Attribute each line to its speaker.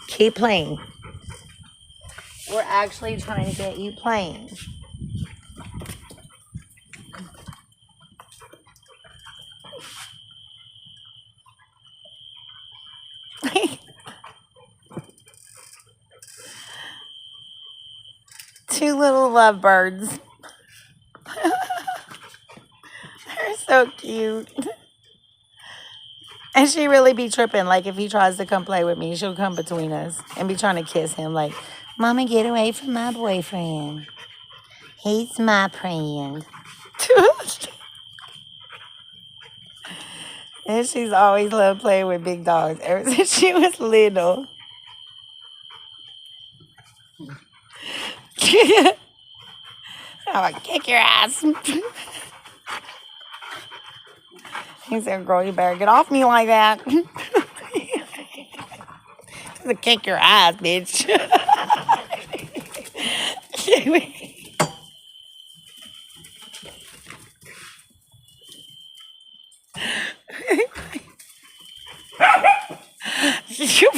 Speaker 1: Keep playing. We're actually trying to get you playing. Two little lovebirds. They're so cute. And she really be tripping. Like, if he tries to come play with me, she'll come between us and be trying to kiss him. Like, Mama, get away from my boyfriend. He's my friend. And she's always loved playing with big dogs ever since she was little. I'll kick your ass. He said, girl, you better get off me like that. Kick your ass, bitch. You